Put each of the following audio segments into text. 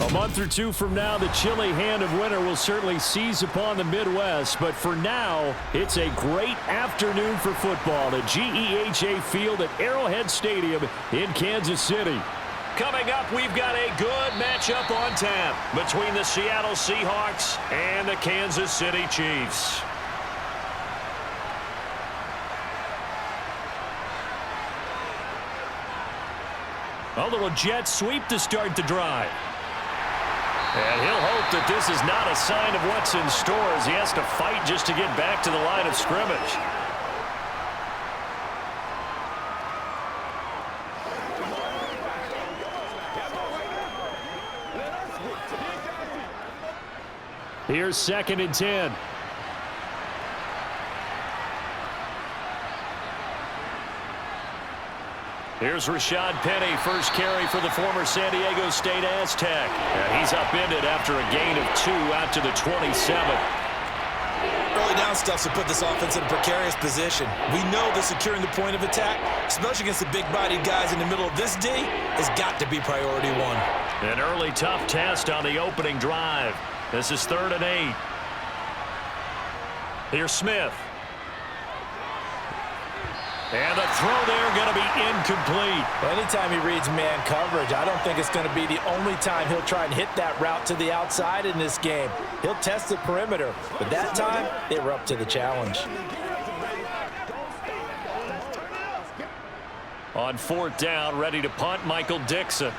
A month or two from now, the chilly hand of winter will certainly seize upon the Midwest. But for now, it's a great afternoon for football at GEHA Field at Arrowhead Stadium in Kansas City. Coming up, we've got a good matchup on tap between the Seattle Seahawks and the Kansas City Chiefs. A little jet sweep to start the drive. And he'll hope that this is not a sign of what's in store as he has to fight just to get back to the line of scrimmage. Here's 2nd and 10. Here's Rashad Penny, first carry for the former San Diego State Aztec. And he's upended after a gain of 2 out to the 27. Early down stuff to put this offense in a precarious position. We know that securing the point of attack, especially against the big-bodied guys in the middle of this D, has got to be priority one. An early tough test on the opening drive. This is 3rd and 8. Here's Smith. And the throw there going to be incomplete. Well, anytime he reads man coverage, I don't think it's going to be the only time he'll try and hit that route to the outside in this game. He'll test the perimeter, but that time they were up to the challenge. On 4th down, ready to punt, Michael Dixon.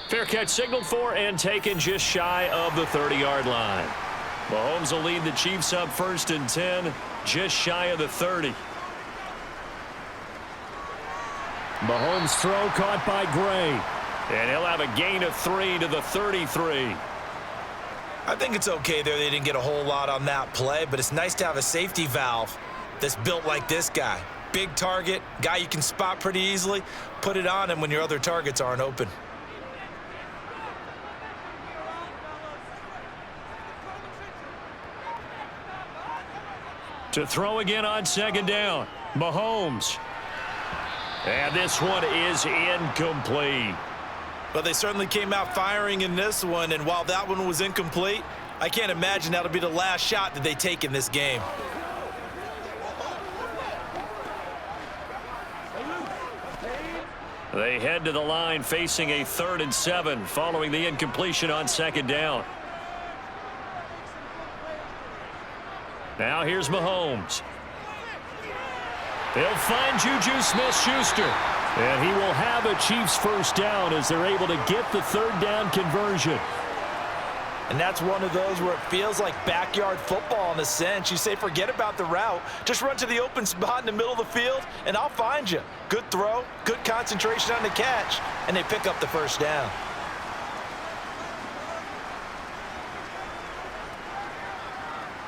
Fair catch signaled for and taken just shy of the 30-yard line. Mahomes will lead the Chiefs up 1st and 10, just shy of the 30. Mahomes' throw caught by Gray. And he'll have a gain of 3 to the 33. I think it's okay there. They didn't get a whole lot on that play, but it's nice to have a safety valve that's built like this guy. Big target, guy you can spot pretty easily. Put it on him when your other targets aren't open. To throw again on 2nd down, Mahomes. And this one is incomplete. Well, they certainly came out firing in this one, and while that one was incomplete, I can't imagine that'll be the last shot that they take in this game. They head to the line facing a 3rd and 7 following the incompletion on 2nd down. Now here's Mahomes. They'll find Juju Smith-Schuster. And he will have a Chiefs first down as they're able to get the 3rd down conversion. And that's one of those where it feels like backyard football in a sense. You say forget about the route. Just run to the open spot in the middle of the field, and I'll find you. Good throw, good concentration on the catch, and they pick up the first down.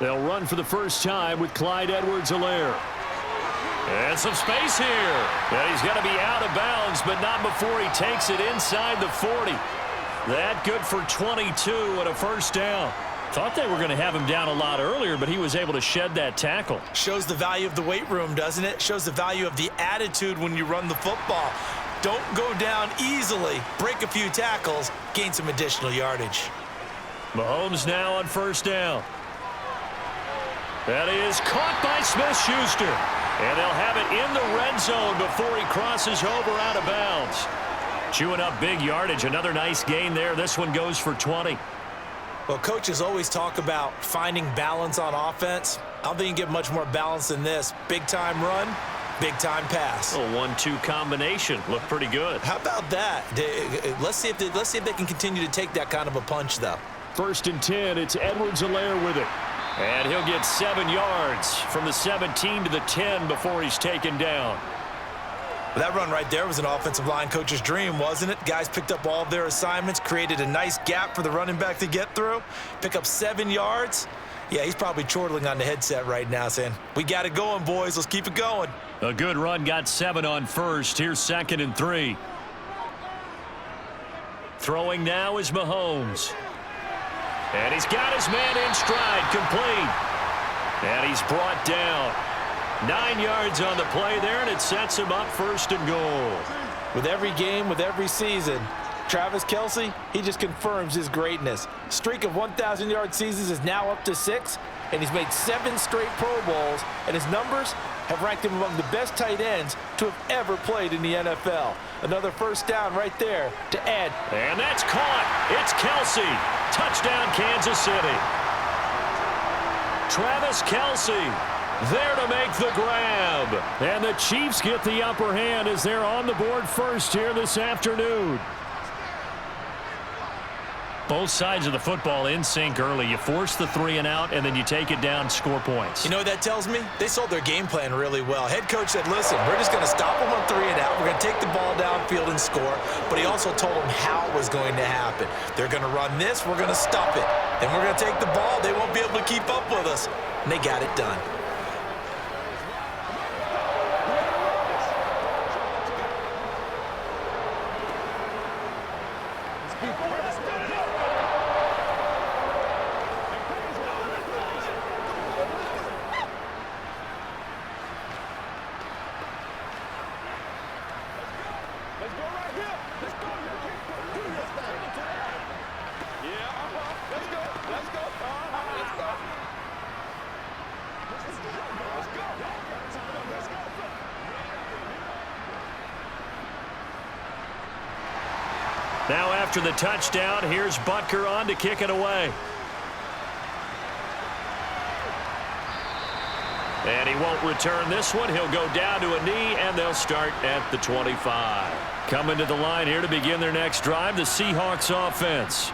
They'll run for the first time with Clyde Edwards-Helaire. And some space here. And he's going to be out of bounds, but not before he takes it inside the 40. That good for 22 and a first down. Thought they were going to have him down a lot earlier, but he was able to shed that tackle. Shows the value of the weight room, doesn't it? Shows the value of the attitude when you run the football. Don't go down easily. Break a few tackles. Gain some additional yardage. Mahomes now on first down. That is caught by Smith-Schuster. And they'll have it in the red zone before he crosses over out of bounds. Chewing up big yardage. Another nice gain there. This one goes for 20. Well, coaches always talk about finding balance on offense. I don't think you get much more balance than this. Big-time run, big-time pass. A 1-2 combination. Looked pretty good. How about that? Let's see if they can continue to take that kind of a punch, though. 1st and 10. It's Edwards-Helaire with it. And he'll get 7 yards from the 17 to the 10 before he's taken down. That run right there was an offensive line coach's dream, wasn't it? Guys picked up all of their assignments, created a nice gap for the running back to get through, pick up 7 yards. Yeah, he's probably chortling on the headset right now saying, we got it going, boys. Let's keep it going. A good run, got 7 on first. Here's 2nd and 3. Throwing now is Mahomes. And he's got his man in stride, complete. And he's brought down. 9 yards on the play there, and it sets him up 1st and goal. With every game, with every season, Travis Kelce, he just confirms his greatness. Streak of 1,000-yard seasons is now up to 6, and he's made 7 straight Pro Bowls, and his numbers have ranked him among the best tight ends to have ever played in the NFL. Another first down right there to add. And that's caught. It's Kelce. Touchdown, Kansas City. Travis Kelce there to make the grab. And the Chiefs get the upper hand as they're on the board first here this afternoon. Both sides of the football in sync early. You force the 3 and out, and then you take it down, score points. You know what that tells me? They sold their game plan really well. Head coach said, listen, we're just going to stop them on 3 and out. We're going to take the ball downfield and score. But he also told them how it was going to happen. They're going to run this. We're going to stop it. Then we're going to take the ball. They won't be able to keep up with us. And they got it done. Now after the touchdown, here's Butker on to kick it away. And he won't return this one. He'll go down to a knee, and they'll start at the 25. Coming to the line here to begin their next drive, the Seahawks offense.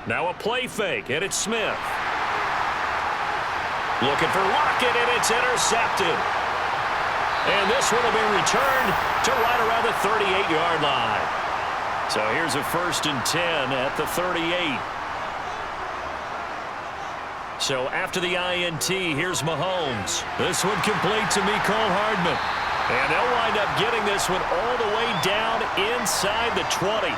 Now a play fake, and it's Smith. Looking for Lockett, and it's intercepted. And this one will be returned to right around the 38-yard line. So here's a 1st and 10 at the 38. So after the INT, here's Mahomes. This one complete to Mecole Hardman. And they'll wind up getting this one all the way down inside the 20.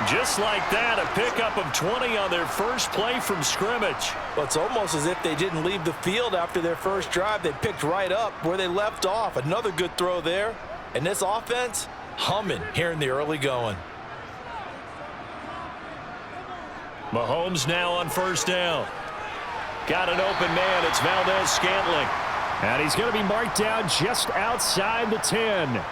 Just like that, a pickup of 20 on their first play from scrimmage. Well, it's almost as if they didn't leave the field after their first drive. They picked right up where they left off. Another good throw there. And this offense, humming here in the early going. Mahomes now on 1st down. Got an open man. It's Valdez-Scantling. And he's going to be marked down just outside the 10.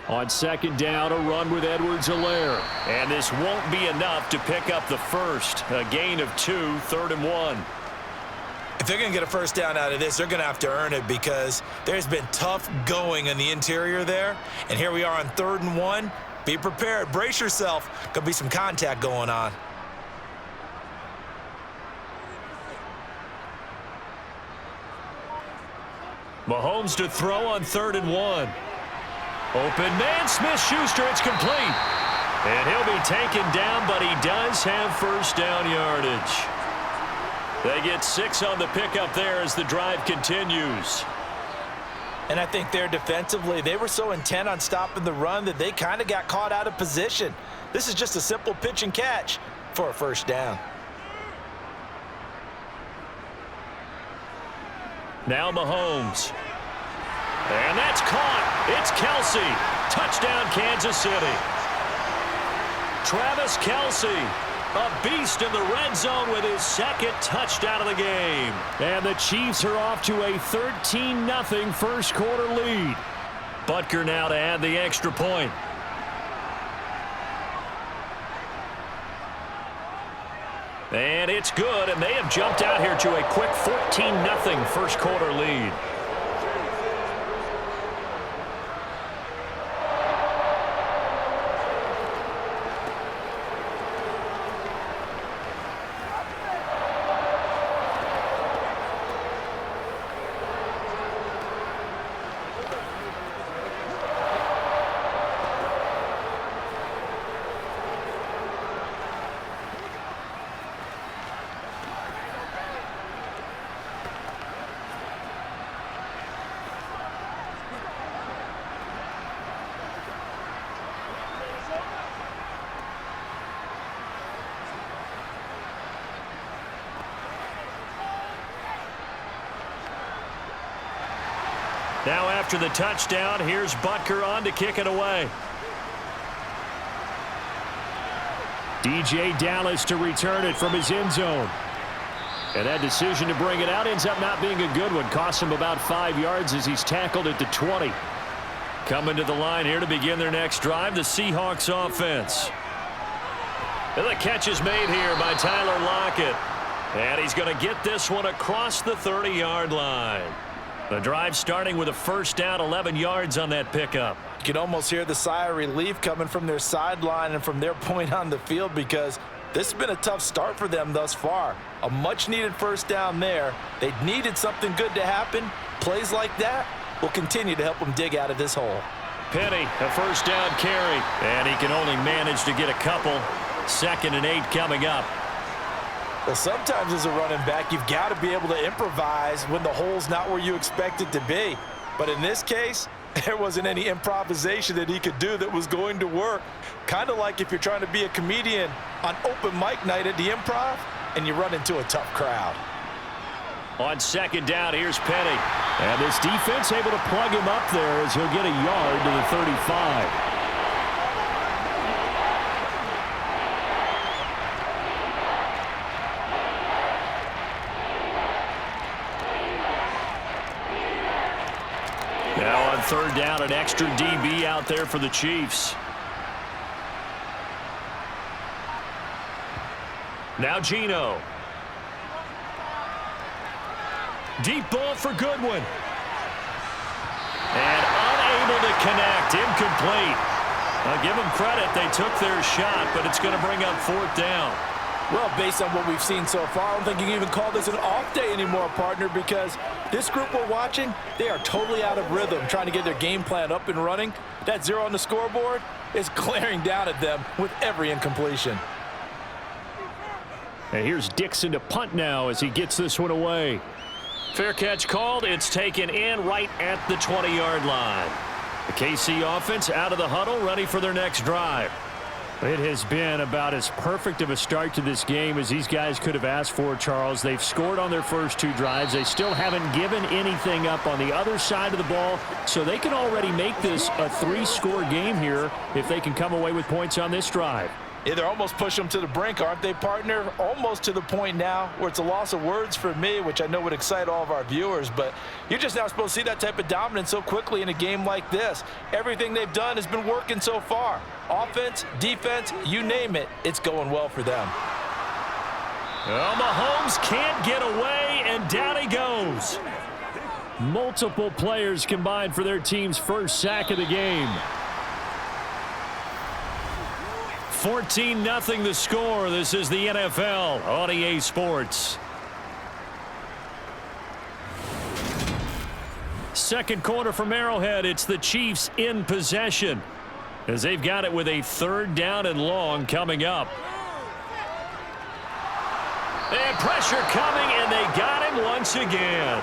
On 2nd down, a run with Edwards-Helaire. And this won't be enough to pick up the first. A gain of 2, 3rd and 1. If they're going to get a first down out of this, they're going to have to earn it because there's been tough going in the interior there. And here we are on 3rd and 1. Be prepared. Brace yourself. Going to be some contact going on. Mahomes to throw on 3rd and 1. Open man, Smith-Schuster, it's complete. And he'll be taken down, but he does have 1st down yardage. They get 6 on the pickup there as the drive continues. And I think there defensively, they were so intent on stopping the run that they kind of got caught out of position. This is just a simple pitch and catch for a 1st down. Now Mahomes. And that's caught. It's Kelce. Touchdown, Kansas City. Travis Kelce, a beast in the red zone with his 2nd touchdown of the game. And the Chiefs are off to a 13-0 first quarter lead. Butker now to add the extra point. And it's good, and they have jumped out here to a quick 14-0 first quarter lead. Now after the touchdown, here's Butker on to kick it away. DJ Dallas to return it from his end zone. And that decision to bring it out ends up not being a good one. Costs him about 5 yards as he's tackled at the 20. Coming to the line here to begin their next drive, the Seahawks offense. And the catch is made here by Tyler Lockett. And he's going to get this one across the 30-yard line. The drive starting with a first down, 11 yards on that pickup. You can almost hear the sigh of relief coming from their sideline and from their point on the field, because this has been a tough start for them thus far. A much-needed first down there. They needed something good to happen. Plays like that will continue to help them dig out of this hole. Penny, a first down carry. And he can only manage to get a couple. 2nd and 8 coming up. Well, sometimes as a running back, you've got to be able to improvise when the hole's not where you expect it to be. But in this case, there wasn't any improvisation that he could do that was going to work. Kind of like if you're trying to be a comedian on open mic night at the Improv and you run into a tough crowd. On 2nd down, here's Penny. And this defense able to plug him up there as he'll get a yard to the 35. Now on 3rd down, an extra DB out there for the Chiefs. Now Geno. Deep ball for Goodwin. And unable to connect. Incomplete. I'll give them credit. They took their shot, but it's going to bring up 4th down. Well, based on what we've seen so far, I don't think you can even call this an off day anymore, partner, because this group we're watching, they are totally out of rhythm, trying to get their game plan up and running. That 0 on the scoreboard is glaring down at them with every incompletion. And here's Dixon to punt now as he gets this one away. Fair catch called. It's taken in right at the 20-yard line. The KC offense out of the huddle, ready for their next drive. It has been about as perfect of a start to this game as these guys could have asked for, Charles. They've scored on their first 2 drives. They still haven't given anything up on the other side of the ball, so they can already make this a 3-score game here if they can come away with points on this drive. Yeah, they're almost pushing them to the brink, aren't they, partner? Almost to the point now where it's a loss of words for me, which I know would excite all of our viewers, but you're just not supposed to see that type of dominance so quickly in a game like this. Everything they've done has been working so far. Offense, defense, you name it, it's going well for them. Well, Mahomes can't get away, and down he goes. Multiple players combined for their team's first sack of the game. 14-0 the score. This is the NFL on EA Sports. Second quarter from Arrowhead. It's the Chiefs in possession as they've got it with a 3rd down and long coming up. And pressure coming, and they got him once again.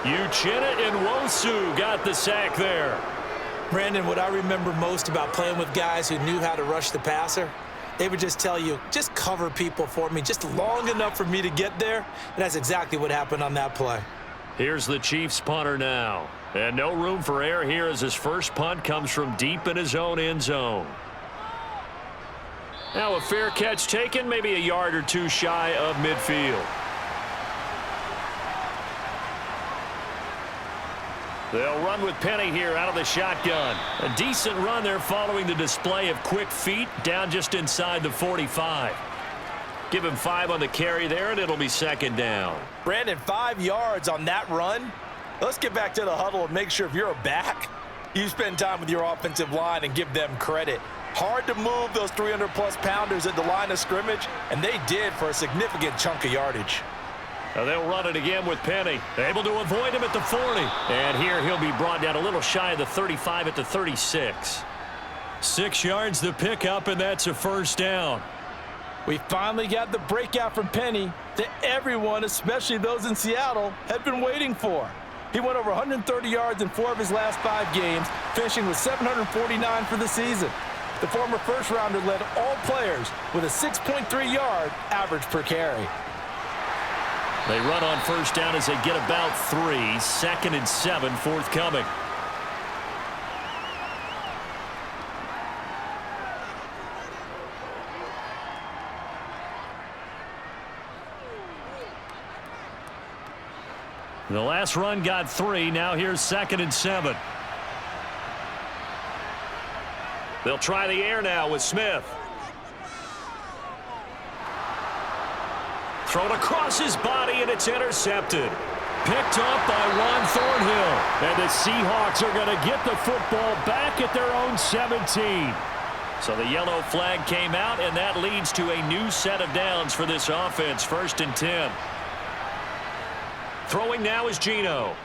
Uchenna and Nwosu got the sack there. Brandon, what I remember most about playing with guys who knew how to rush the passer, they would just tell you, just cover people for me, just long enough for me to get there. And that's exactly what happened on that play. Here's the Chiefs punter now. And no room for error here as his first punt comes from deep in his own end zone. Now a fair catch taken, maybe a yard or 2 shy of midfield. They'll run with Penny here out of the shotgun. A decent run there following the display of quick feet down just inside the 45. Give him 5 on the carry there, and it'll be 2nd down. Brandon, 5 yards on that run. Let's get back to the huddle and make sure if you're a back, you spend time with your offensive line and give them credit. Hard to move those 300-plus pounders at the line of scrimmage, and they did for a significant chunk of yardage. Now they'll run it again with Penny. Able to avoid him at the 40. And here he'll be brought down a little shy of the 35 at the 36. 6 yards to pick up, and that's a first down. We finally got the breakout from Penny that everyone, especially those in Seattle, had been waiting for. He went over 130 yards in 4 of his last 5 games, finishing with 749 for the season. The former first-rounder led all players with a 6.3-yard average per carry. They run on first down as they get about 3. 2nd and 7 forthcoming. The last run got 3. Now here's 2nd and 7. They'll try the air now with Smith. Thrown across his body, and it's intercepted. Picked up by Juan Thornhill. And the Seahawks are going to get the football back at their own 17. So the yellow flag came out, and that leads to a new set of downs for this offense. 1st and 10. Throwing now is Geno.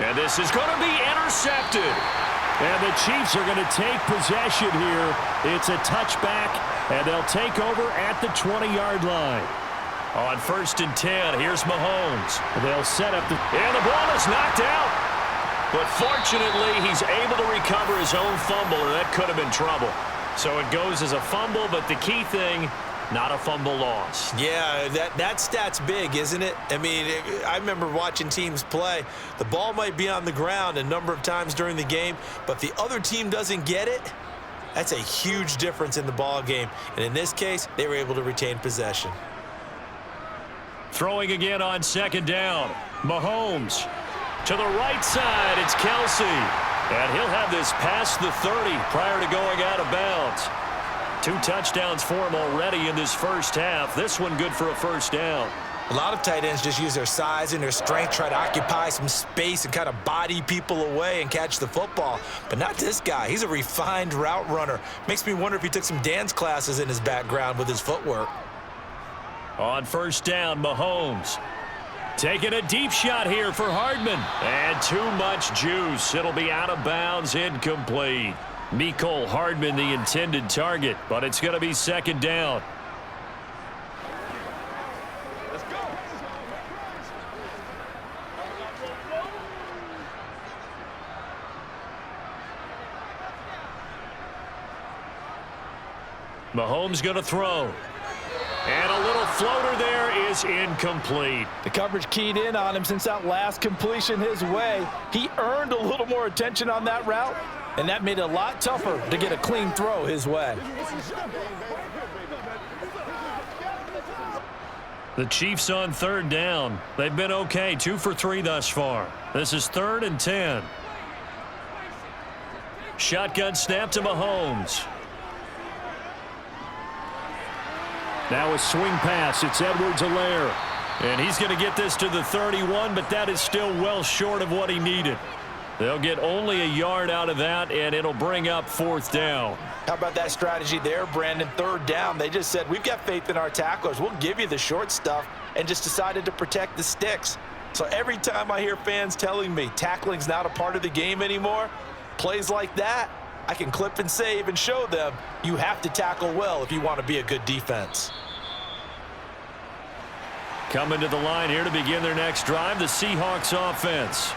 And this is going to be intercepted. And the Chiefs are going to take possession here. It's a touchback, and they'll take over at the 20-yard line. On 1st and 10, here's Mahomes. They'll set up and the ball is knocked out. But fortunately, he's able to recover his own fumble, or that could have been trouble. So it goes as a fumble, but the key thing, not a fumble loss. Yeah, that stat's big, isn't it? I mean, I remember watching teams play. The ball might be on the ground a number of times during the game, but if the other team doesn't get it, that's a huge difference in the ball game. And in this case, they were able to retain possession. Throwing again on 2nd down. Mahomes to the right side. It's Kelsey. And he'll have this past the 30 prior to going out of bounds. 2 touchdowns for him already in this first half. This one good for a 1st down. A lot of tight ends just use their size and their strength, try to occupy some space and kind of body people away and catch the football. But not this guy. He's a refined route runner. Makes me wonder if he took some dance classes in his background with his footwork. On 1st down, Mahomes taking a deep shot here for Hardman. And too much juice. It'll be out of bounds, incomplete. Mecole Hardman the intended target, but it's going to be 2nd down. Let's go. Mahomes going to throw. And a little floater there is incomplete. The coverage keyed in on him since that last completion his way. He earned a little more attention on that route, and that made it a lot tougher to get a clean throw his way. The Chiefs on 3rd down. They've been okay, 2 for 3 thus far. This is 3rd and 10. Shotgun snap to Mahomes. Now a swing pass. It's Edwards-Helaire. And he's going to get this to the 31, but that is still well short of what he needed. They'll get only a yard out of that, and it'll bring up 4th down. How about that strategy there, Brandon? 3rd down. They just said, we've got faith in our tacklers. We'll give you the short stuff, and just decided to protect the sticks. So every time I hear fans telling me tackling's not a part of the game anymore, plays like that, I can clip and save and show them you have to tackle well if you want to be a good defense. Coming to the line here to begin their next drive, the Seahawks offense.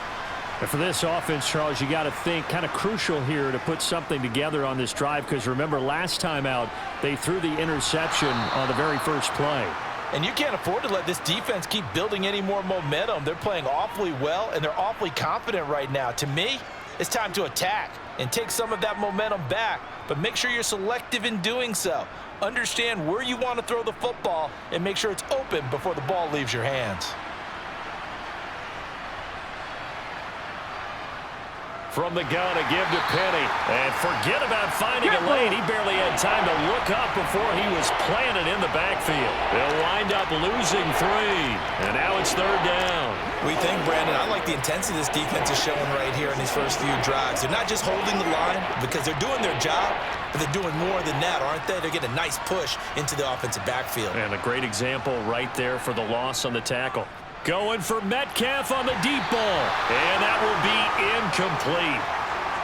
And for this offense, Charles, you got to think kind of crucial here to put something together on this drive, because remember last time out they threw the interception on the very first play. And you can't afford to let this defense keep building any more momentum. They're playing awfully well, and they're awfully confident right now. To me, it's time to attack and take some of that momentum back, but make sure you're selective in doing so. Understand where you want to throw the football and make sure it's open before the ball leaves your hands. From the gun, a give to Penny. And forget about finding a lane. He barely had time to look up before he was planted in the backfield. They'll wind up losing 3. And now it's 3rd down. We think, Brandon, I like the intensity this defense is showing right here in these first few drives. They're not just holding the line because they're doing their job, but they're doing more than that, aren't they? They're getting a nice push into the offensive backfield. And a great example right there for the loss on the tackle. Going for Metcalf on the deep ball. And that will be incomplete.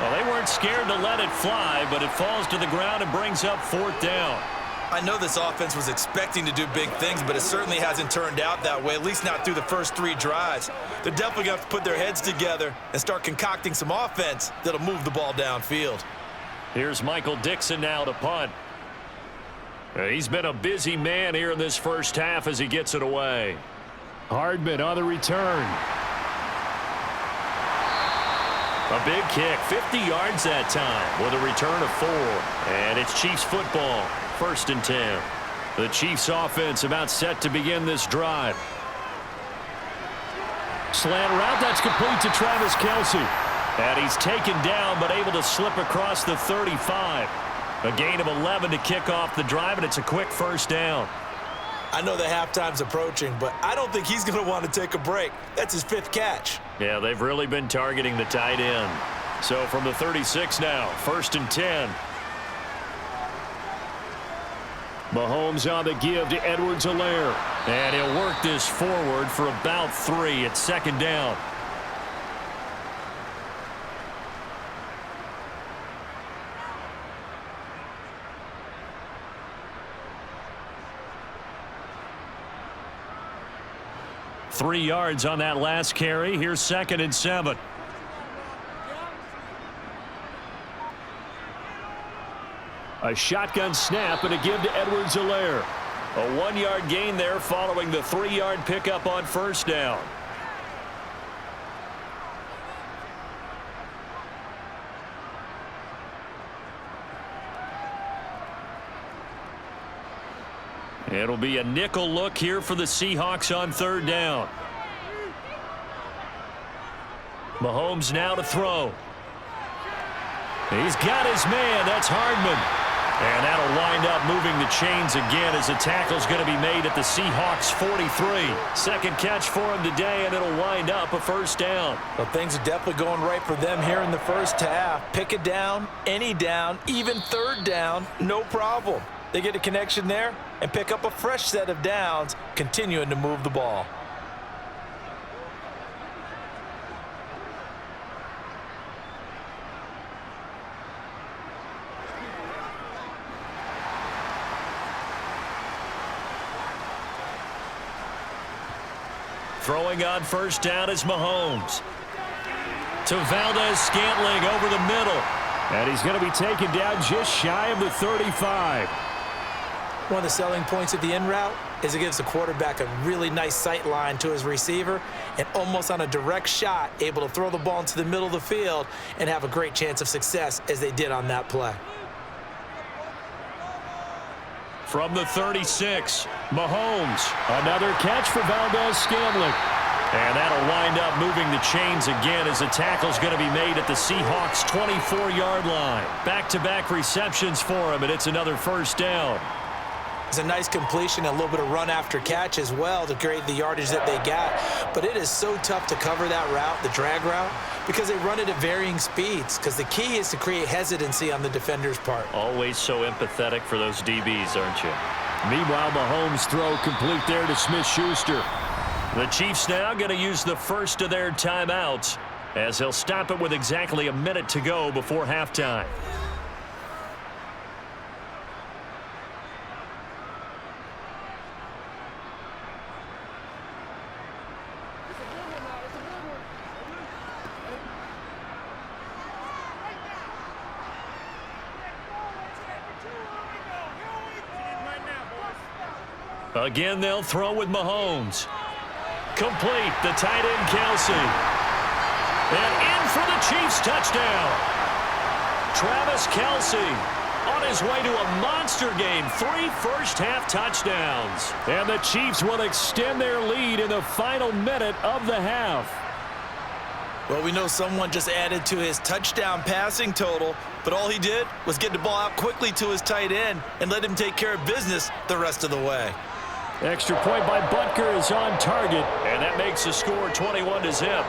Well, they weren't scared to let it fly, but it falls to the ground and brings up 4th down. I know this offense was expecting to do big things, but it certainly hasn't turned out that way, at least not through the first 3 drives. They're definitely going to have to put their heads together and start concocting some offense that'll move the ball downfield. Here's Michael Dixon now to punt. He's been a busy man here in this first half as he gets it away. Hardman on the return. A big kick, 50 yards that time with a return of 4. And it's Chiefs football, 1st and 10. The Chiefs offense about set to begin this drive. Slant route, that's complete to Travis Kelce. And he's taken down but able to slip across the 35. A gain of 11 to kick off the drive, and it's a quick first down. I know the halftime's approaching, but I don't think he's going to want to take a break. That's his 5th catch. Yeah, they've really been targeting the tight end. So from the 36 now, 1st and 10. Mahomes on the give to Edwards-Helaire. And he'll work this forward for about 3 at 2nd down. Three yards on that last carry. Here's 2nd and 7. A shotgun snap and a give to Edwards-Helaire. A 1-yard gain there following the 3-yard pickup on 1st down. It'll be a nickel look here for the Seahawks on 3rd down. Mahomes now to throw. He's got his man. That's Hardman. And that'll wind up moving the chains again as the tackle's going to be made at the Seahawks 43. Second catch for him today, and it'll wind up a 1st down. Well, things are definitely going right for them here in the first half. Pick it down, any down, even 3rd down, no problem. They get a connection there and pick up a fresh set of downs, continuing to move the ball. Throwing on 1st down is Mahomes. To Valdez-Scantling over the middle. And he's going to be taken down just shy of the 35. One of the selling points of the in route is it gives the quarterback a really nice sight line to his receiver and almost on a direct shot able to throw the ball into the middle of the field and have a great chance of success as they did on that play. From the 36, Mahomes. Another catch for Valdez-Scantling. And that'll wind up moving the chains again as the tackle's going to be made at the Seahawks 24-yard line. Back-to-back receptions for him, and it's another 1st down. It's a nice completion, a little bit of run after catch as well to create the yardage that they got. But it is so tough to cover that route, the drag route, because they run it at varying speeds. Because the key is to create hesitancy on the defender's part. Always so empathetic for those DBs, aren't you? Meanwhile, Mahomes' throw complete there to Smith-Schuster. The Chiefs now going to use the first of their timeouts as they'll stop it with exactly a minute to go before halftime. Again, they'll throw with Mahomes. Complete, the tight end Kelce. And in for the Chiefs touchdown. Travis Kelce on his way to a monster game. 3 first-half touchdowns. And the Chiefs will extend their lead in the final minute of the half. Well, we know someone just added to his touchdown passing total, but all he did was get the ball out quickly to his tight end and let him take care of business the rest of the way. Extra point by Butker is on target. And that makes the score 21-0.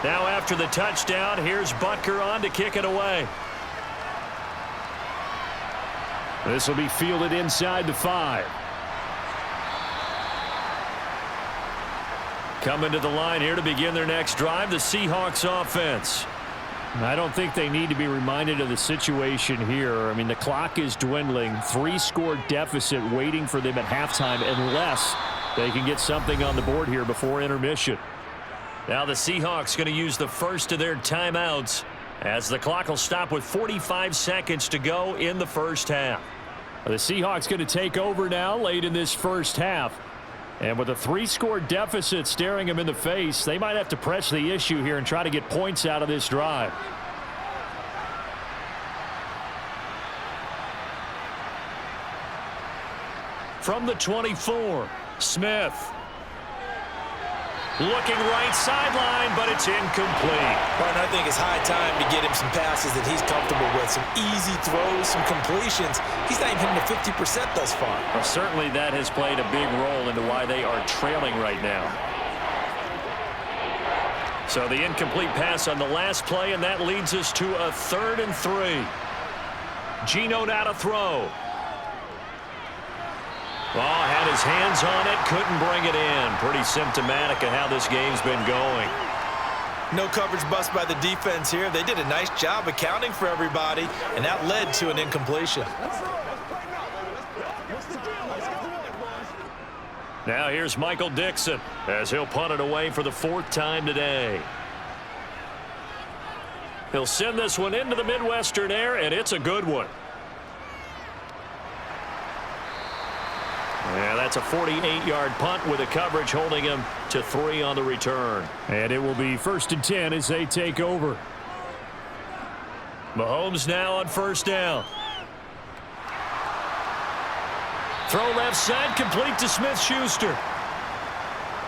Now after the touchdown, here's Butker on to kick it away. This will be fielded inside the 5. Coming to the line here to begin their next drive, the Seahawks offense. I don't think they need to be reminded of the situation here. I mean, the clock is dwindling. 3-score deficit waiting for them at halftime unless they can get something on the board here before intermission. Now the Seahawks going to use the first of their timeouts as the clock will stop with 45 seconds to go in the first half. The Seahawks going to take over now late in this first half. And with a 3-score deficit staring them in the face, they might have to press the issue here and try to get points out of this drive. From the 24, Smith. Looking right sideline, but it's incomplete. Well, and I think it's high time to get him some passes that he's comfortable with. Some easy throws, some completions. He's not even hitting the 50% thus far. Well, certainly that has played a big role into why they are trailing right now. So the incomplete pass on the last play, and that leads us to a 3rd and 3. Geno now to throw. Oh, had his hands on it, couldn't bring it in. Pretty symptomatic of how this game's been going. No coverage bust by the defense here. They did a nice job accounting for everybody, and that led to an incompletion. Now here's Michael Dixon as he'll punt it away for the 4th time today. He'll send this one into the Midwestern air, and it's a good one. Yeah, that's a 48-yard punt with a coverage holding him to 3 on the return. And it will be 1st and 10 as they take over. Mahomes now on 1st down. Throw left side, complete to Smith-Schuster.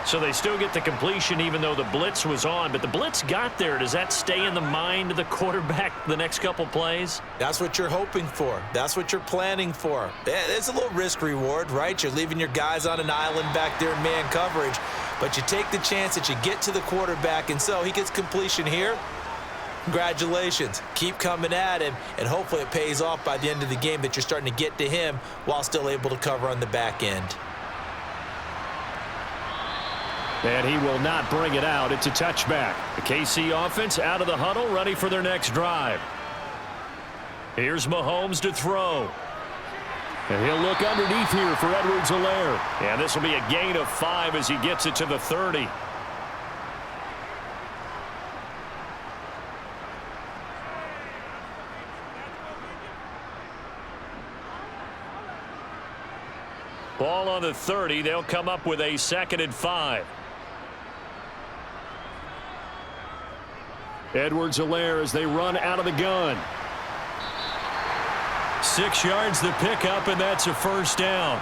So they still get the completion even though the blitz was on. But the blitz got there. Does that stay in the mind of the quarterback the next couple plays? That's what you're hoping for. That's what you're planning for. It's a little risk reward, right? You're leaving your guys on an island back there in man coverage. But you take the chance that you get to the quarterback, and so he gets completion here. Congratulations. Keep coming at him, and hopefully it pays off by the end of the game that you're starting to get to him while still able to cover on the back end. And he will not bring it out. It's a touchback. The KC offense out of the huddle, ready for their next drive. Here's Mahomes to throw. And he'll look underneath here for Edwards-Helaire. And this will be a gain of 5 as he gets it to the 30. Ball on the 30. They'll come up with a 2nd and 5. Edwards-Helaire as they run out of the gun. 6 yards the pickup, and that's a 1st down.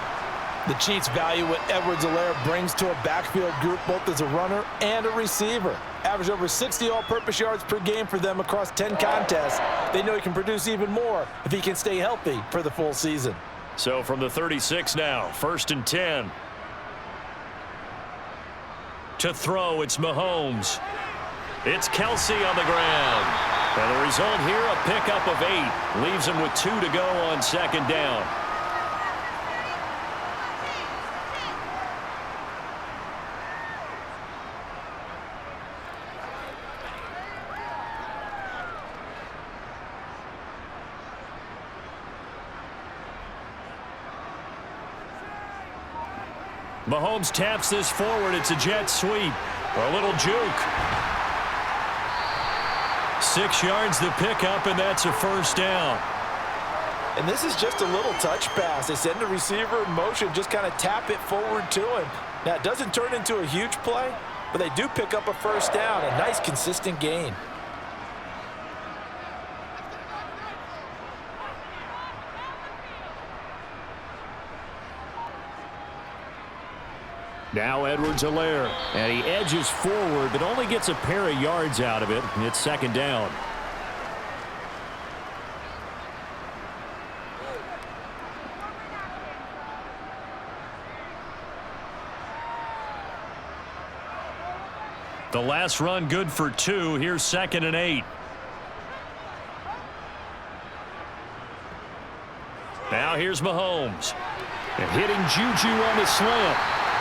The Chiefs value what Edwards-Helaire brings to a backfield group, both as a runner and a receiver. Average over 60 all-purpose yards per game for them across 10 contests. They know he can produce even more if he can stay healthy for the full season. So from the 36 now, 1st and 10. To throw, it's Mahomes. It's Kelsey on the ground. And the result here, a pickup of 8. Leaves him with 2 to go on 2nd down. Mahomes taps this forward. It's a jet sweep. A little juke. 6 yards the pickup, and that's a 1st down. And this is just a little touch pass. They send the receiver in motion, just kind of tap it forward to him. Now, it doesn't turn into a huge play, but they do pick up a 1st down, a nice consistent gain. Now Edwards-Helaire, and he edges forward, but only gets a pair of yards out of it. It's 2nd down. The last run good for 2. Here's 2nd and 8. Now here's Mahomes. And hitting Juju on the slant.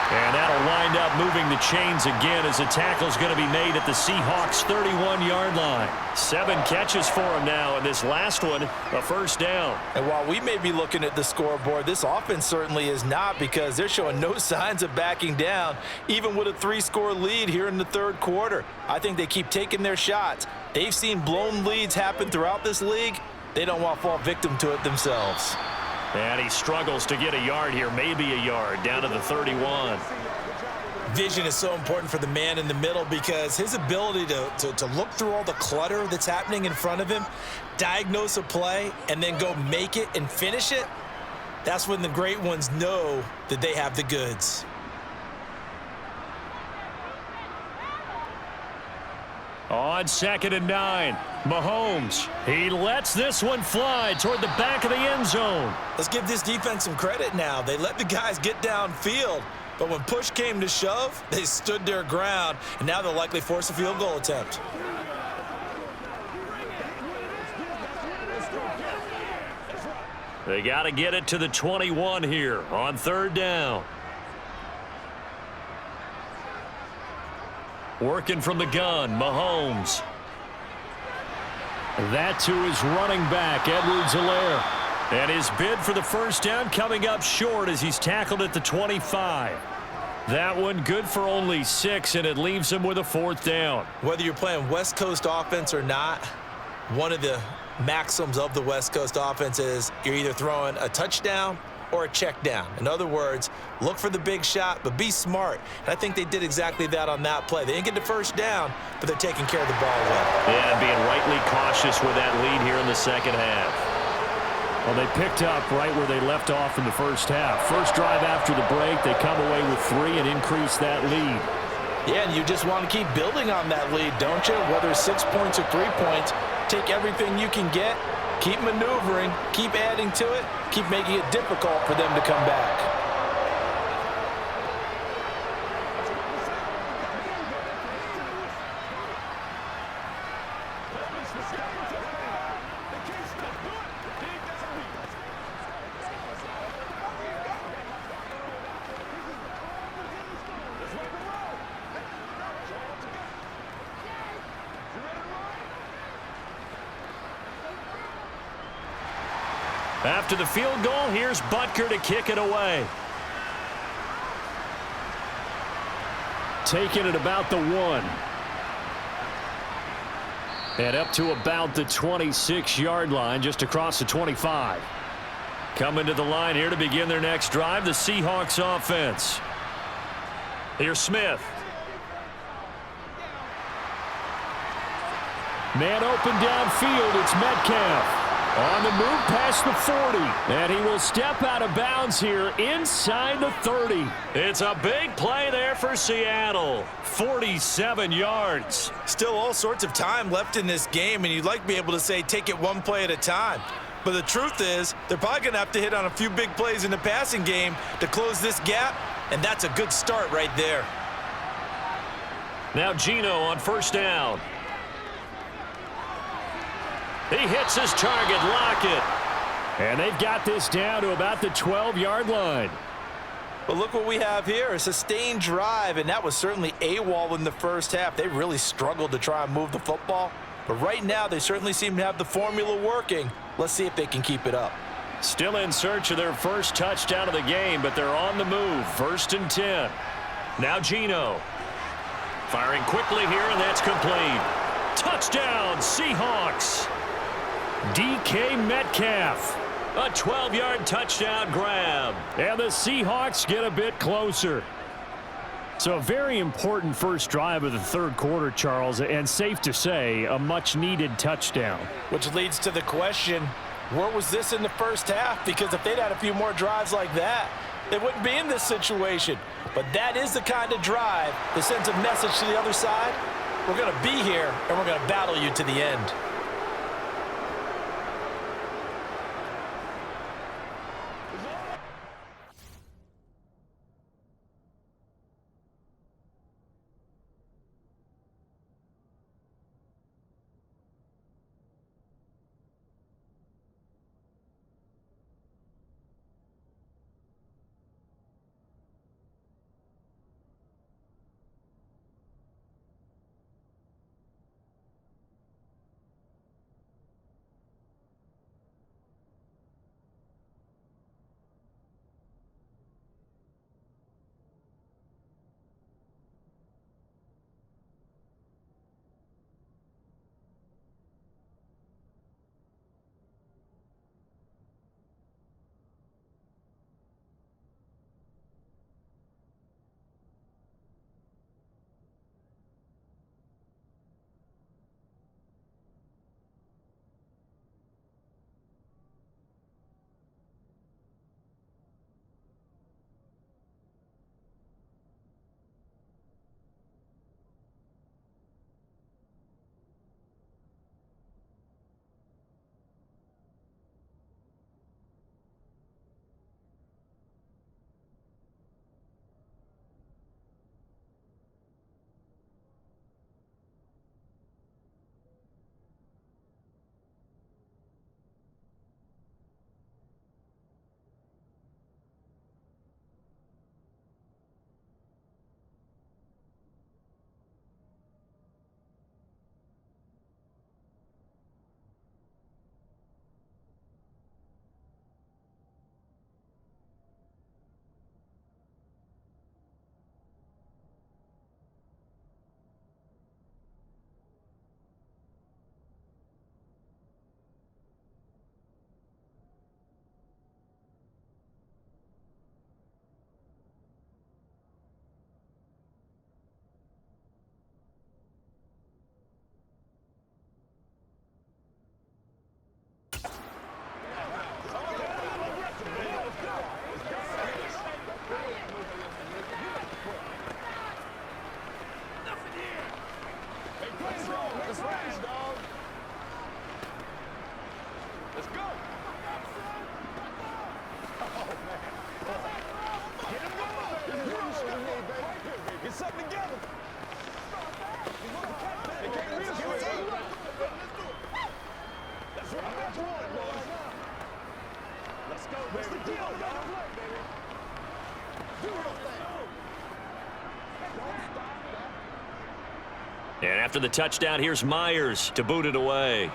And that'll wind up moving the chains again as the tackle's going to be made at the Seahawks' 31-yard line. 7 catches for him now, and this last one, a first down. And while we may be looking at the scoreboard, this offense certainly is not, because they're showing no signs of backing down, even with a 3-score lead here in the third quarter. I think they keep taking their shots. They've seen blown leads happen throughout this league. They don't want to fall victim to it themselves. And he struggles to get a yard here, maybe a yard, down to the 31. Vision is so important for the man in the middle, because his ability to look through all the clutter that's happening in front of him, diagnose a play, and then go make it and finish it, that's when the great ones know that they have the goods. On 2nd and 9, Mahomes. He lets this one fly toward the back of the end zone. Let's give this defense some credit now. They let the guys get downfield, but when push came to shove, they stood their ground, and now they'll likely force a field goal attempt. They got to get it to the 21 here on 3rd down. Working from the gun, Mahomes. That to his running back, Edwards-Helaire. And his bid for the first down coming up short as he's tackled at the 25. That one good for only 6, and it leaves him with a 4th down. Whether you're playing West Coast offense or not, one of the maxims of the West Coast offense is you're either throwing a touchdown or a check down. In other words, look for the big shot, but be smart. And I think they did exactly that on that play. They didn't get the first down, but they're taking care of the ball well. Yeah, and being rightly cautious with that lead here in the second half. Well, they picked up right where they left off in the first half. First drive after the break, they come away with 3 and increase that lead. Yeah, and you just want to keep building on that lead, don't you? Whether it's 6 points or 3 points, take everything you can get. Keep maneuvering, keep adding to it, keep making it difficult for them to come back. After the field goal, here's Butker to kick it away. Taking it about the 1. And up to about the 26-yard line, just across the 25. Coming to the line here to begin their next drive, the Seahawks offense. Here's Smith. Man open downfield, it's Metcalf. On the move past the 40, and he will step out of bounds here inside the 30. It's a big play there for Seattle. 47 yards. Still all sorts of time left in this game, and you'd like to be able to say take it one play at a time. But the truth is, they're probably going to have to hit on a few big plays in the passing game to close this gap, and that's a good start right there. Now Geno on first down. He hits his target, Lockett. And they've got this down to about the 12-yard line. But look what we have here, a sustained drive, and that was certainly AWOL in the first half. They really struggled to try and move the football. But right now, they certainly seem to have the formula working. Let's see if they can keep it up. Still in search of their first touchdown of the game, but they're on the move. 1st and 10. Now Geno. Firing quickly here, and that's complete. Touchdown, Seahawks. DK Metcalf. A 12-yard touchdown grab. And the Seahawks get a bit closer. So a very important first drive of the third quarter, Charles, and safe to say, a much-needed touchdown. Which leads to the question, where was this in the first half? Because if they'd had a few more drives like that, they wouldn't be in this situation. But that is the kind of drive that sends a message to the other side. We're going to be here, and we're going to battle you to the end. And after the touchdown, here's Myers to boot it away.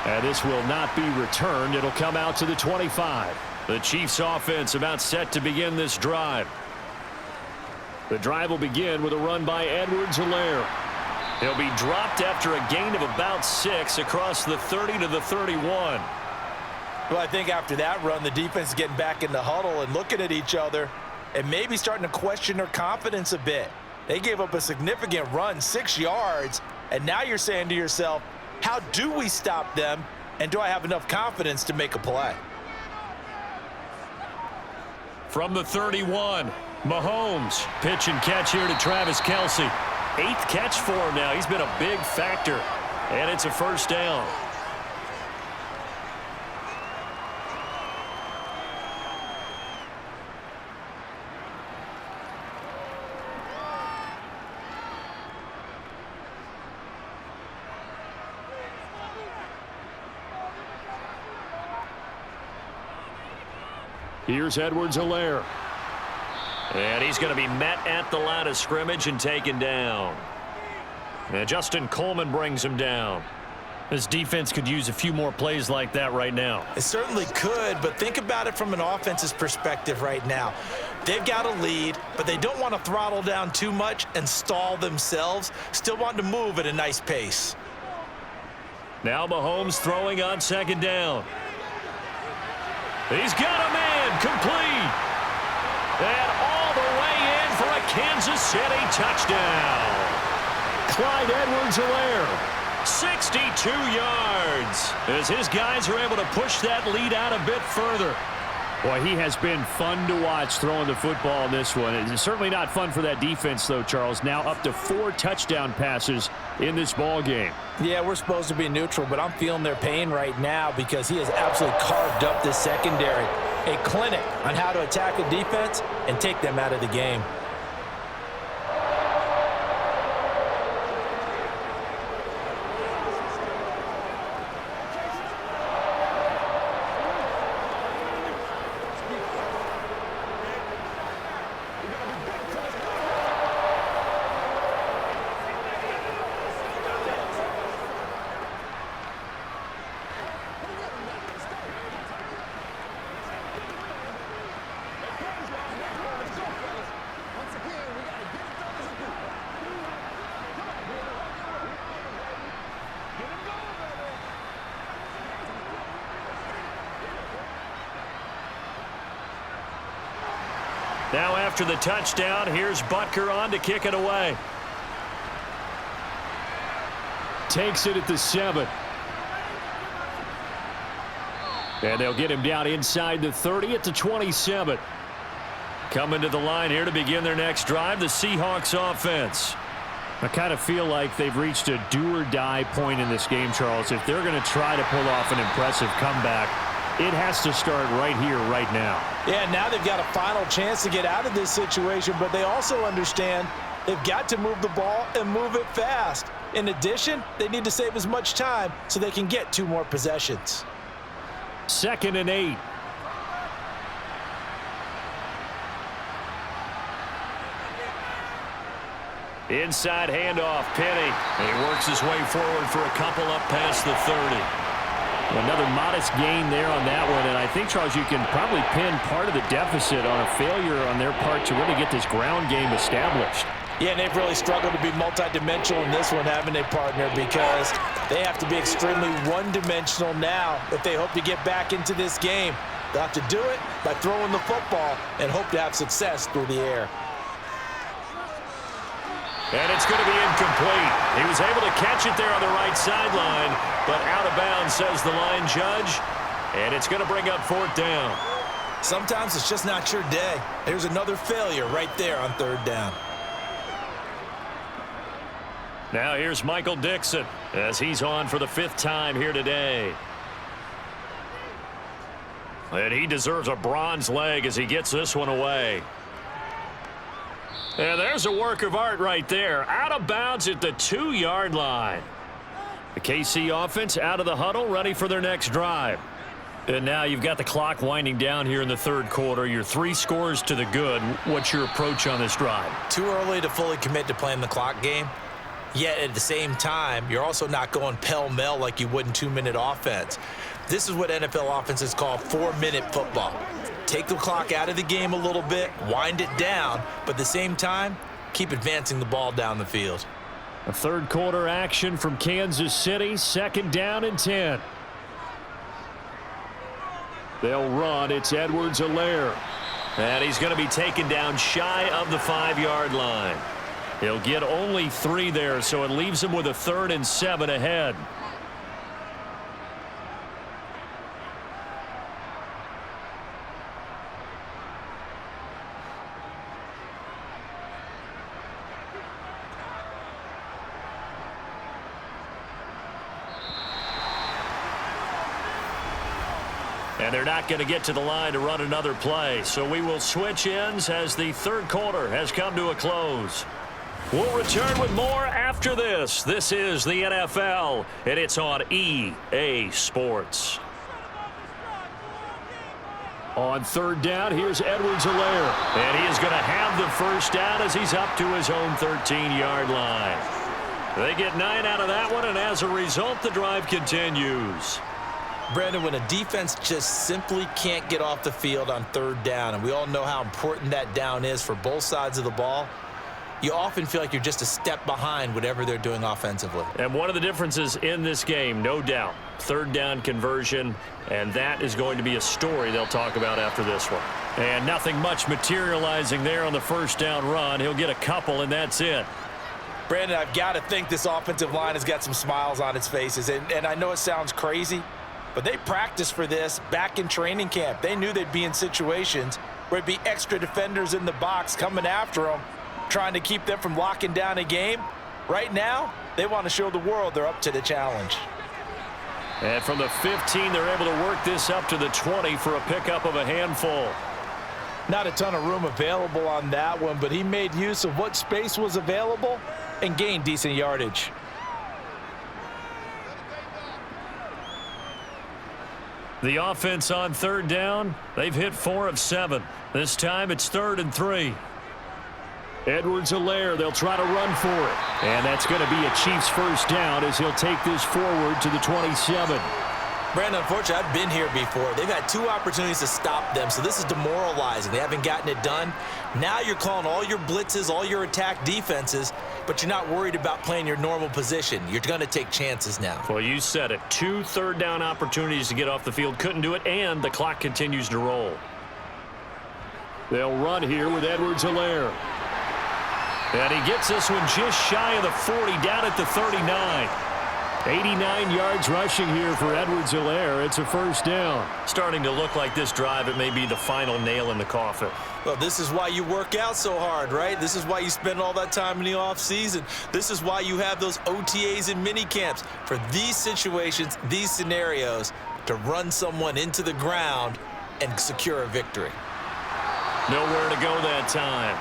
And this will not be returned. It'll come out to the 25. The Chiefs offense about set to begin this drive. The drive will begin with a run by Edwards-Helaire. He'll be dropped after a gain of about 6 across the 30 to the 31. Well, I think after that run, the defense is getting back in the huddle and looking at each other and maybe starting to question their confidence a bit. They gave up a significant run, 6 yards, and now you're saying to yourself, how do we stop them, and do I have enough confidence to make a play? From the 31, Mahomes. Pitch and catch here to Travis Kelce. 8th catch for him now. He's been a big factor, and it's a first down. Here's Edwards-Helaire. And he's going to be met at the line of scrimmage and taken down. And Justin Coleman brings him down. This defense could use a few more plays like that right now. It certainly could, but think about it from an offense's perspective right now. They've got a lead, but they don't want to throttle down too much and stall themselves. Still want to move at a nice pace. Now Mahomes throwing on second down. He's got a man complete. And all the way in for a Kansas City touchdown. Clyde Edwards-Helaire, 62 yards, as his guys are able to push that lead out a bit further. Boy, he has been fun to watch throwing the football in this one. It's certainly not fun for that defense, though, Charles. Now up to 4 touchdown passes in this ball game. Yeah, we're supposed to be neutral, but I'm feeling their pain right now because he has absolutely carved up this secondary. A clinic on how to attack a defense and take them out of the game. Now after the touchdown, here's Butker on to kick it away. Takes it at the 7. And they'll get him down inside the 30 at the 27. Coming to the line here to begin their next drive, the Seahawks offense. I kind of feel like they've reached a do-or-die point in this game, Charles. If they're going to try to pull off an impressive comeback, it has to start right here, right now. Yeah, now they've got a final chance to get out of this situation, but they also understand they've got to move the ball and move it fast. In addition, they need to save as much time so they can get 2 more possessions. 2nd and 8. Inside handoff, Penny. And he works his way forward for a couple up past the 30. Another modest gain there on that one, and I think, Charles, you can probably pin part of the deficit on a failure on their part to really get this ground game established. Yeah, and they've really struggled to be multidimensional in this one, haven't they, partner? Because they have to be extremely one-dimensional now if they hope to get back into this game. They'll have to do it by throwing the football and hope to have success through the air. And it's going to be incomplete. He was able to catch it there on the right sideline, but out of bounds, says the line judge. And it's going to bring up 4th down. Sometimes it's just not your day. There's another failure right there on 3rd down. Now here's Michael Dixon as he's on for the 5th time here today. And he deserves a bronze leg as he gets this one away. And there's a work of art right there. Out of bounds at the 2-yard line. The KC offense out of the huddle, ready for their next drive. And now you've got the clock winding down here in the third quarter. You're 3 scores to the good. What's your approach on this drive? Too early to fully commit to playing the clock game. Yet at the same time, you're also not going pell-mell like you would in 2-minute offense. This is what NFL offenses call 4-minute football. Take the clock out of the game a little bit, wind it down, but at the same time, keep advancing the ball down the field. A third quarter action from Kansas City, 2nd down and 10. They'll run. It's Edwards-Helaire. And he's going to be taken down shy of the 5-yard line. He'll get only 3 there, so it leaves him with a 3rd and 7 ahead. And they're not going to get to the line to run another play. So we will switch ends as the third quarter has come to a close. We'll return with more after this. This is the NFL, and it's on EA Sports. On 3rd down, here's Edwards-Helaire. And he is going to have the first down as he's up to his own 13-yard line. They get 9 out of that one, and as a result, the drive continues. Brandon, when a defense just simply can't get off the field on 3rd down, and we all know how important that down is for both sides of the ball, you often feel like you're just a step behind whatever they're doing offensively. And one of the differences in this game, no doubt, 3rd down conversion, and that is going to be a story they'll talk about after this one. And nothing much materializing there on the 1st down run. He'll get a couple, and that's it. Brandon, I've got to think this offensive line has got some smiles on its faces, and I know it sounds crazy, but they practiced for this back in training camp. They knew they'd be in situations where it'd be extra defenders in the box coming after them, trying to keep them from locking down a game. Right now, they want to show the world they're up to the challenge. And from the 15, they're able to work this up to the 20 for a pickup of a handful. Not a ton of room available on that one, but he made use of what space was available and gained decent yardage. The offense on 3rd down, they've hit 4 of 7. This time it's 3rd and 3. Edwards-Helaire, they'll try to run for it. And that's going to be a Chiefs first down as he'll take this forward to the 27. Brandon, unfortunately, I've been here before. They've had 2 opportunities to stop them, so this is demoralizing. They haven't gotten it done. Now you're calling all your blitzes, all your attack defenses, but you're not worried about playing your normal position. You're going to take chances now. Well, you said it. 2 3rd down opportunities to get off the field. Couldn't do it, and the clock continues to roll. They'll run here with Edwards-Helaire. And he gets this one just shy of the 40, down at the 39. 89 yards rushing here for Edwards-Helaire. It's a first down. Starting to look like this drive, it may be the final nail in the coffin. Well, this is why you work out so hard, right? This is why you spend all that time in the offseason. This is why you have those OTAs and mini camps for these situations, these scenarios, to run someone into the ground and secure a victory. Nowhere to go that time.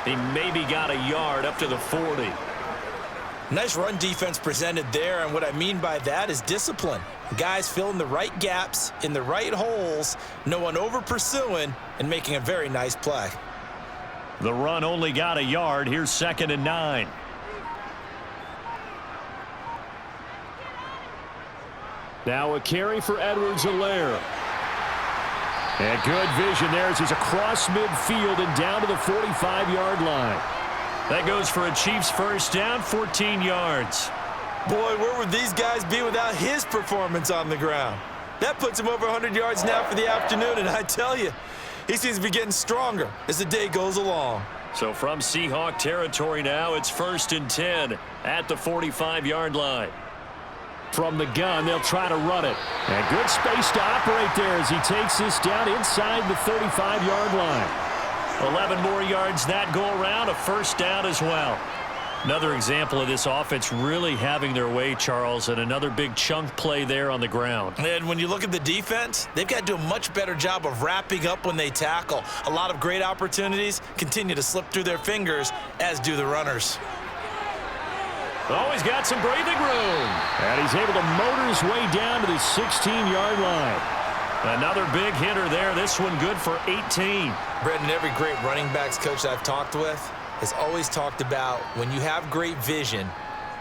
He maybe got a yard up to the 40. Nice run defense presented there, and what I mean by that is discipline. Guys filling the right gaps in the right holes, no one over pursuing, and making a very nice play. The run only got a yard. Here's 2nd and 9. Now a carry for Edwards-Helaire. And good vision there as he's across midfield and down to the 45-yard line. That goes for a Chiefs first down, 14 yards. Boy, where would these guys be without his performance on the ground? That puts him over 100 yards now for the afternoon, and I tell you, he seems to be getting stronger as the day goes along. So from Seahawk territory now, it's 1st and 10 at the 45-yard line. From the gun, they'll try to run it. And good space to operate there as he takes this down inside the 35-yard line. 11 more yards that go around, a first down as well. Another example of this offense really having their way, Charles, and another big chunk play there on the ground. And when you look at the defense, they've got to do a much better job of wrapping up when they tackle. A lot of great opportunities continue to slip through their fingers, as do the runners. Oh, he's got some breathing room. And he's able to motor his way down to the 16-yard line. Another big hitter there. This one good for 18. Brendan, every great running backs coach I've talked with has always talked about when you have great vision,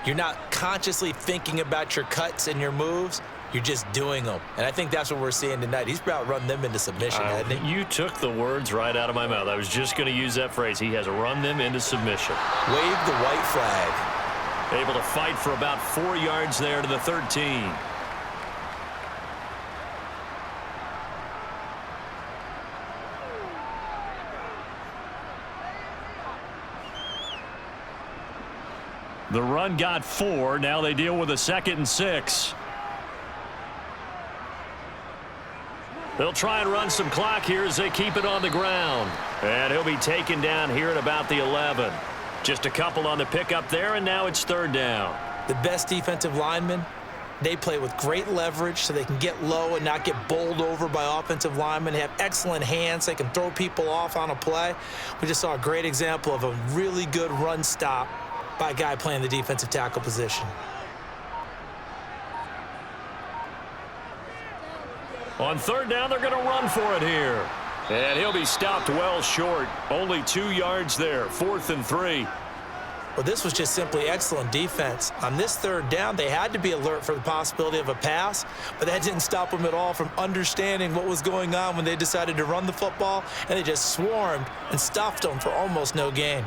you're not consciously thinking about your cuts and your moves. You're just doing them. And I think that's what we're seeing tonight. He's about run them into submission, hasn't he? You took the words right out of my mouth. I was just going to use that phrase. He has run them into submission. Wave the white flag. Able to fight for about 4 yards there to the 13. The run got 4. Now they deal with a 2nd and 6. They'll try and run some clock here as they keep it on the ground. And he'll be taken down here at about the 11. Just a couple on the pickup there, and now it's 3rd down. The best defensive linemen, they play with great leverage so they can get low and not get bowled over by offensive linemen. They have excellent hands. They can throw people off on a play. We just saw a great example of a really good run stop by a guy playing the defensive tackle position. On 3rd down, they're going to run for it here. And he'll be stopped well short. Only 2 yards there. 4th and 3. Well, this was just simply excellent defense. On this 3rd down, they had to be alert for the possibility of a pass, but that didn't stop them at all from understanding what was going on when they decided to run the football, and they just swarmed and stuffed them for almost no gain.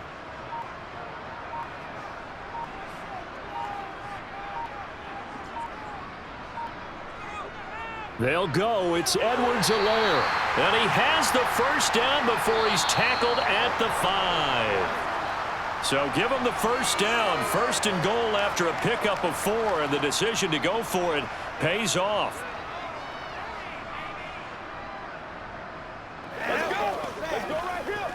They'll go. It's Edwards-Helaire. And he has the 1st down before he's tackled at the 5. So give him the 1st down. 1st and goal after a pickup of 4, and the decision to go for it pays off. Let's go. Let's go right here.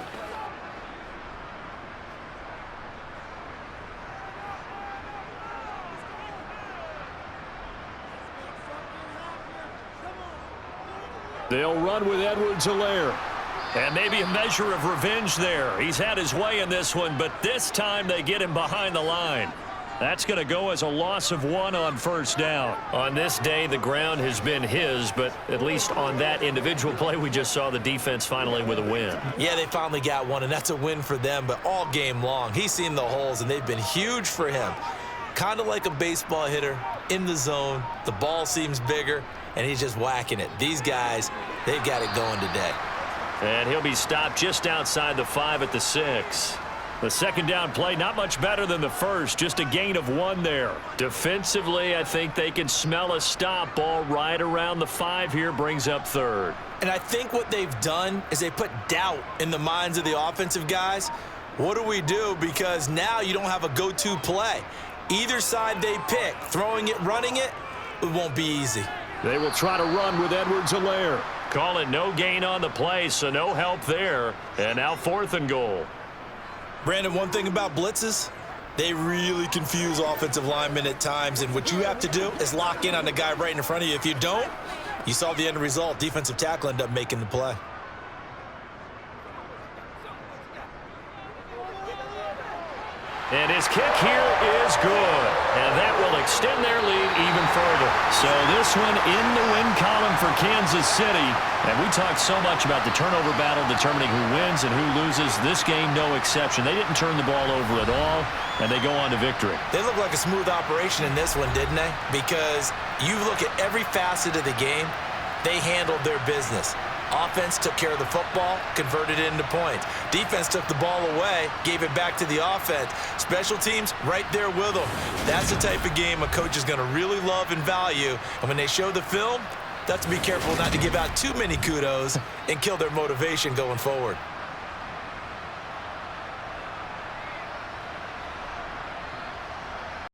They'll run with Edwards-Helaire. And maybe a measure of revenge there. He's had his way in this one, but this time they get him behind the line. That's going to go as a loss of 1 on 1st down. On this day, the ground has been his, but at least on that individual play, we just saw the defense finally with a win. Yeah, they finally got one, and that's a win for them, but all game long, he's seen the holes, and they've been huge for him. Kind of like a baseball hitter in the zone. The ball seems bigger, and he's just whacking it. These guys, they've got it going today. And he'll be stopped just outside the 5 at the 6. The 2nd down play, not much better than the 1st, just a gain of 1 there. Defensively, I think they can smell a stop. Ball right around the 5 here, brings up 3rd. And I think what they've done is they put doubt in the minds of the offensive guys. What do we do? Because now you don't have a go-to play. Either side they pick, throwing it, running it, it won't be easy. They will try to run with Edwards-Helaire. Call it no gain on the play, so no help there. And now 4th and goal. Brandon, one thing about blitzes, they really confuse offensive linemen at times, and what you have to do is lock in on the guy right in front of you. If you don't, you saw the end result. Defensive tackle ended up making the play. And his kick here is good. And that will extend their lead even further. So this one in the win column for Kansas City. And we talked so much about the turnover battle determining who wins and who loses. This game, no exception. They didn't turn the ball over at all, and they go on to victory. They look like a smooth operation in this one, didn't they? Because you look at every facet of the game, they handled their business. Offense took care of the football, converted it into points. Defense took the ball away, gave it back to the offense. Special teams, right there with them. That's the type of game a coach is going to really love and value. And when they show the film, they have to be careful not to give out too many kudos and kill their motivation going forward.